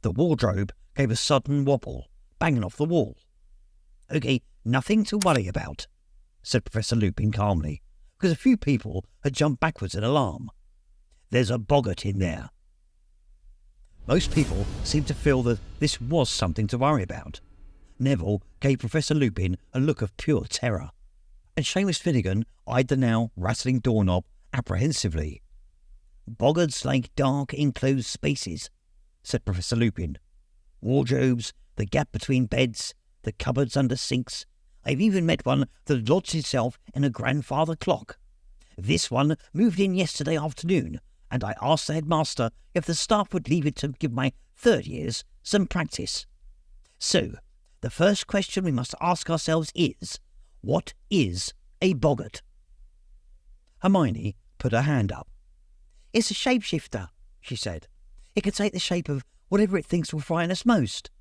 The wardrobe gave a sudden wobble, banging off the wall. "Okay, nothing to worry about," said Professor Lupin calmly, because a few people had jumped backwards in alarm. "There's a boggart in there." Most people seemed to feel that this was something to worry about. Neville gave Professor Lupin a look of pure terror, and Seamus Finnegan eyed the now rattling doorknob apprehensively. "Boggarts like dark, enclosed spaces," said Professor Lupin. "Wardrobes, the gap between beds, the cupboards under sinks. I've even met one that lodged itself in a grandfather clock. This one moved in yesterday afternoon, and I asked the headmaster if the staff would leave it to give my third years some practice. So, the first question we must ask ourselves is, what is a boggart?" Hermione put her hand up. "It's a shapeshifter," she said. "It can take the shape of whatever it thinks will frighten us most."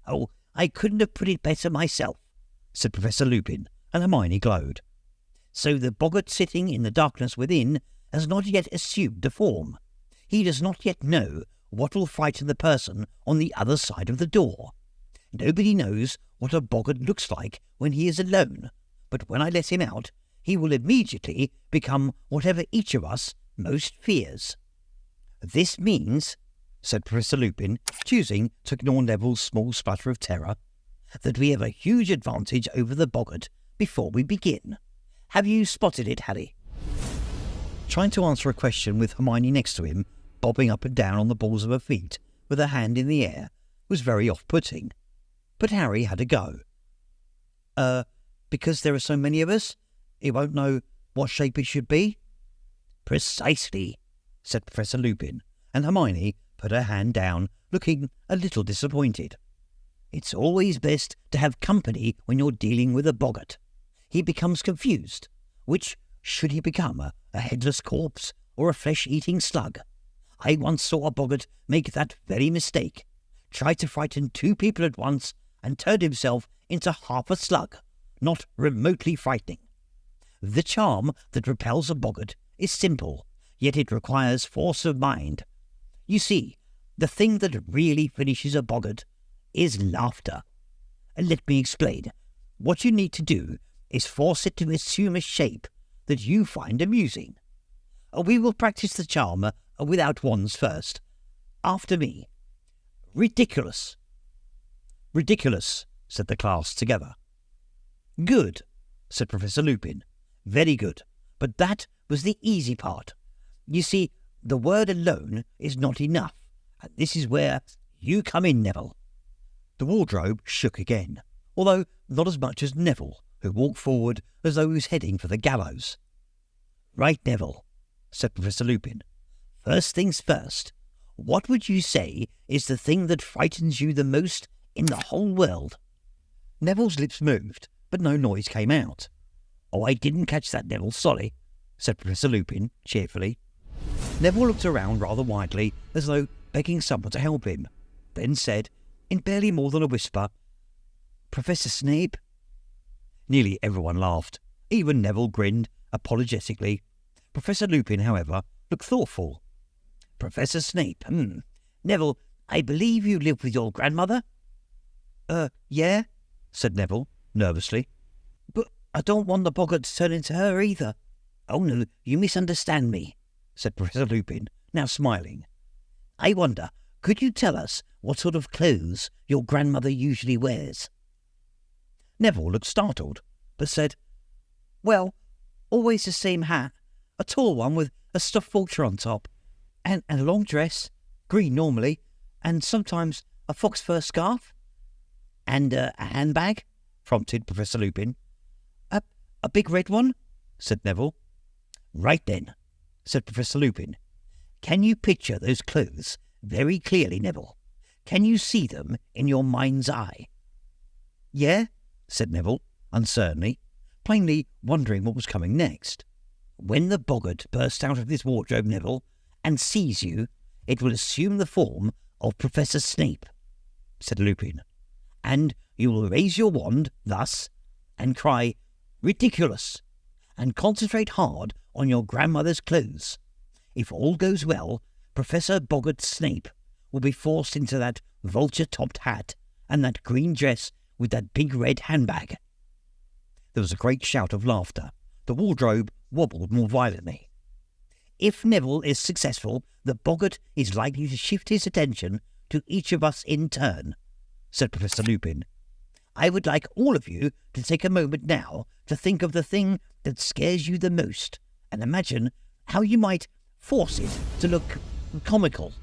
"Oh, I couldn't have put it better myself," said Professor Lupin, and Hermione glowed. "So the boggart sitting in the darkness within has not yet assumed a form. He does not yet know what will frighten the person on the other side of the door. Nobody knows what a boggart looks like when he is alone, but when I let him out, he will immediately become whatever each of us most fears. This means," said Professor Lupin, choosing to ignore Neville's small splutter of terror, "that we have a huge advantage over the boggart before we begin. Have you spotted it, Harry?" Trying to answer a question with Hermione next to him, bobbing up and down on the balls of her feet with her hand in the air, was very off-putting. But Harry had a go. Because there are so many of us, it won't know what shape it should be?" "Precisely," said Professor Lupin, and Hermione put her hand down, looking a little disappointed. "It's always best to have company when you're dealing with a boggart. He becomes confused. Which should he become, a headless corpse or a flesh-eating slug? I once saw a boggart make that very mistake, try to frighten two people at once and turned himself into half a slug, not remotely frightening. The charm that repels a boggart is simple, yet it requires force of mind. You see, the thing that really finishes a boggart is laughter. Let me explain. What you need to do is force it to assume a shape that you find amusing. We will practice the charm without wands first. After me. Ridiculous." "Ridiculous," said the class together. "Good," said Professor Lupin. "Very good. But that was the easy part. You see, the word alone is not enough, and this is where you come in, Neville." The wardrobe shook again, although not as much as Neville, who walked forward as though he was heading for the gallows. "Right, Neville," said Professor Lupin. "First things first. What would you say is the thing that frightens you the most in the whole world?" Neville's lips moved, but no noise came out. "Oh, I didn't catch that, Neville, sorry," said Professor Lupin cheerfully. Neville looked around rather widely, as though begging someone to help him, then said, in barely more than a whisper, "Professor Snape." Nearly everyone laughed. Even Neville grinned apologetically. Professor Lupin, however, looked thoughtful. "Professor Snape, Neville, I believe you live with your grandmother?" Yeah," said Neville, nervously. "But I don't want the boggart to turn into her either." "Oh no, you misunderstand me," said Professor Lupin, now smiling. "I wonder, could you tell us what sort of clothes your grandmother usually wears?" Neville looked startled, but said, "Well, always the same hat, a tall one with a stuffed vulture on top, and a long dress, green normally, and sometimes a fox fur scarf." "And a handbag?" prompted Professor Lupin. A big red one," said Neville. "Right then," said Professor Lupin. "Can you picture those clothes very clearly, Neville? Can you see them in your mind's eye?" "Yeah," said Neville, uncertainly, plainly wondering what was coming next. "When the boggart bursts out of this wardrobe, Neville, and sees you, it will assume the form of Professor Snape," said Lupin. "And you will raise your wand, thus, and cry, 'Ridiculous!' and concentrate hard on your grandmother's clothes. If all goes well, Professor Boggart Snape will be forced into that vulture-topped hat and that green dress with that big red handbag." There was a great shout of laughter. The wardrobe wobbled more violently. "If Neville is successful, the boggart is likely to shift his attention to each of us in turn," said Professor Lupin. "I would like all of you to take a moment now to think of the thing that scares you the most and imagine how you might force it to look comical."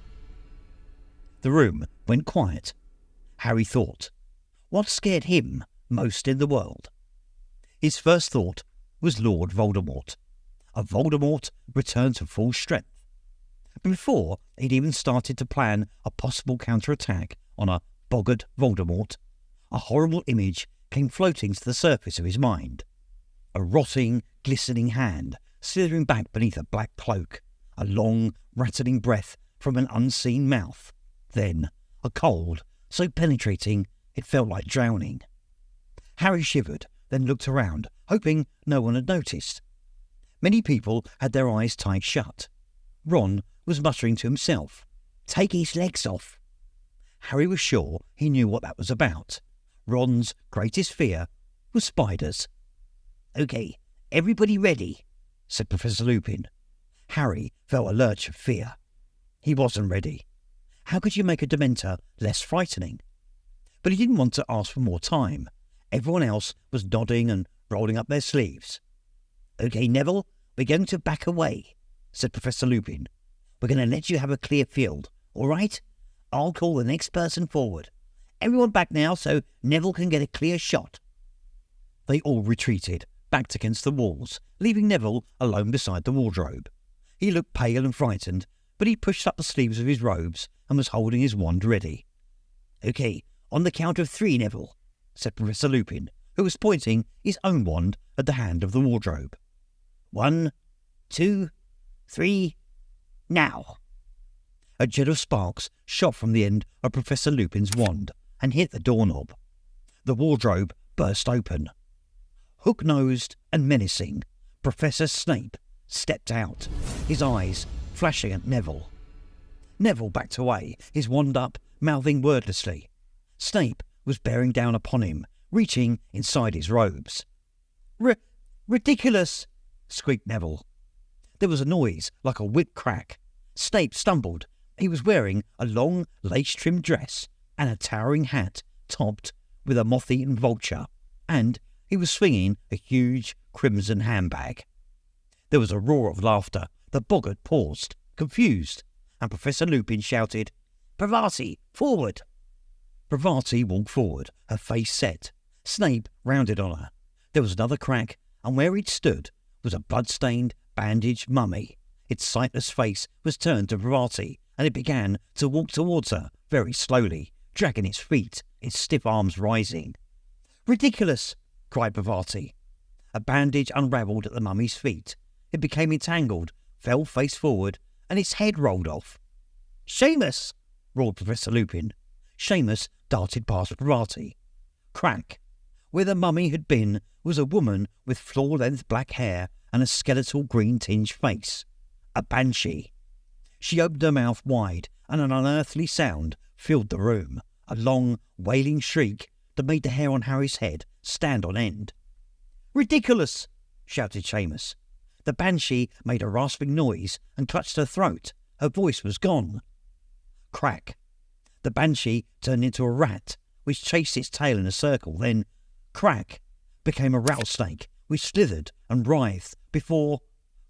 The room went quiet. Harry thought, what scared him most in the world? His first thought was Lord Voldemort. A Voldemort returned to full strength. Before he'd even started to plan a possible counterattack on a boggart Voldemort, a horrible image came floating to the surface of his mind. A rotting, glistening hand slithering back beneath a black cloak, a long, rattling breath from an unseen mouth, then a cold so penetrating it felt like drowning. Harry shivered, then looked around, hoping no one had noticed. Many people had their eyes tight shut. Ron was muttering to himself, "Take his legs off." Harry was sure he knew what that was about. Ron's greatest fear was spiders. "Okay, everybody ready," said Professor Lupin. Harry felt a lurch of fear. He wasn't ready. How could you make a Dementor less frightening? But he didn't want to ask for more time. Everyone else was nodding and rolling up their sleeves. "Okay, Neville, we're going to back away," said Professor Lupin. "We're going to let you have a clear field, all right? I'll call the next person forward. Everyone back now so Neville can get a clear shot." They all retreated, backed against the walls, leaving Neville alone beside the wardrobe. He looked pale and frightened, but he pushed up the sleeves of his robes and was holding his wand ready. "Okay, on the count of 3, Neville," said Professor Lupin, who was pointing his own wand at the hand of the wardrobe. 1, 2, 3, now." A jet of sparks shot from the end of Professor Lupin's wand and hit the doorknob. The wardrobe burst open. Hook-nosed and menacing, Professor Snape stepped out, his eyes flashing at Neville. Neville backed away, his wand up, mouthing wordlessly. Snape was bearing down upon him, reaching inside his robes. Ridiculous!" squeaked Neville. There was a noise like a whip crack. Snape stumbled. He was wearing a long, lace-trimmed dress and a towering hat topped with a moth-eaten vulture, and he was swinging a huge crimson handbag. There was a roar of laughter. The boggart paused, confused, and Professor Lupin shouted, "Parvati, forward!" Parvati walked forward, her face set. Snape rounded on her. There was another crack, and where he'd stood was a blood-stained, bandaged mummy. Its sightless face was turned to Parvati, and it began to walk towards her very slowly, dragging its feet, its stiff arms rising. "Ridiculous!" cried Parvati. A bandage unravelled at the mummy's feet. It became entangled, fell face forward, and its head rolled off. "Seamus!" roared Professor Lupin. Seamus darted past Parvati. Crack! Where the mummy had been was a woman with floor-length black hair and a skeletal green-tinged face. A banshee. She opened her mouth wide, and an unearthly sound filled the room, a long, wailing shriek that made the hair on Harry's head stand on end. "Ridiculous!" shouted Seamus. The banshee made a rasping noise and clutched her throat. Her voice was gone. Crack! The banshee turned into a rat, which chased its tail in a circle, then, crack, became a rattlesnake, which slithered and writhed before,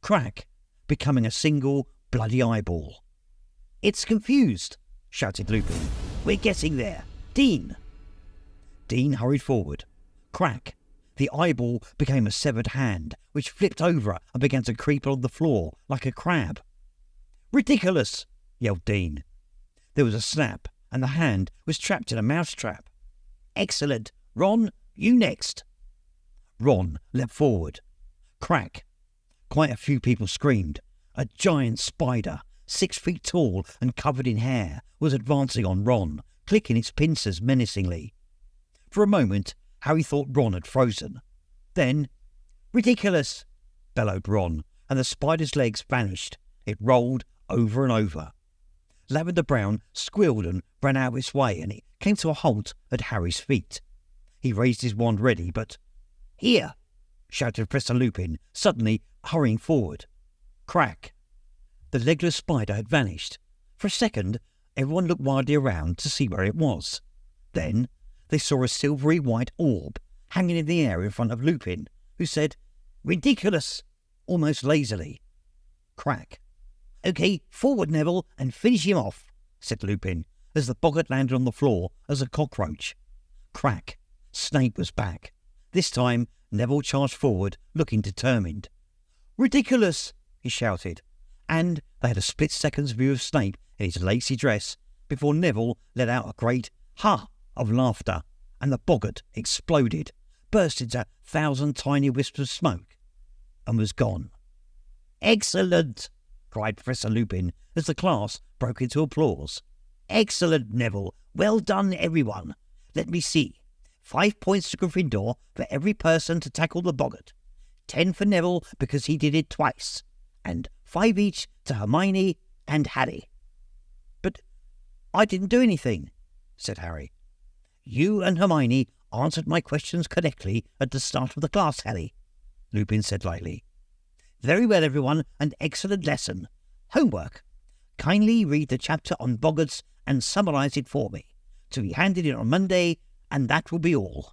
crack, becoming a single bloody eyeball. "It's confused!" shouted Lupin. "We're getting there! Dean!" Dean hurried forward. Crack! The eyeball became a severed hand, which flipped over and began to creep along the floor like a crab. "Ridiculous!" yelled Dean. There was a snap, and the hand was trapped in a mousetrap. "Excellent! Ron, you next!" Ron leapt forward. Crack! Quite a few people screamed. A giant spider, 6 feet tall and covered in hair, was advancing on Ron, clicking its pincers menacingly. For a moment, Harry thought Ron had frozen. Then, "Ridiculous!" bellowed Ron, and the spider's legs vanished. It rolled over and over. Lavender Brown squealed and ran out of its way, and it came to a halt at Harry's feet. He raised his wand ready, but "Here!" shouted Professor Lupin, suddenly hurrying forward. Crack! The legless spider had vanished. For a second, everyone looked wildly around to see where it was. Then they saw a silvery white orb hanging in the air in front of Lupin, who said, "Ridiculous!" almost lazily. Crack! "Okay, forward, Neville, and finish him off," said Lupin, as the boggart landed on the floor as a cockroach. Crack! Snape was back. This time, Neville charged forward, looking determined. "Ridiculous!" he shouted, and they had a split-second's view of Snape in his lacy dress before Neville let out a great "ha" of laughter, and the boggart exploded, burst into 1,000 tiny wisps of smoke, and was gone. "Excellent!" cried Professor Lupin as the class broke into applause. "Excellent, Neville! Well done, everyone! Let me see. 5 points to Gryffindor for every person to tackle the boggart. 10 for Neville because he did it twice, and 5 each to Hermione and Harry." "But I didn't do anything," said Harry. "You and Hermione answered my questions correctly at the start of the class, Harry," Lupin said lightly. "Very well, everyone, an excellent lesson. Homework. Kindly read the chapter on boggarts and summarize it for me, to be handed in on Monday, and that will be all."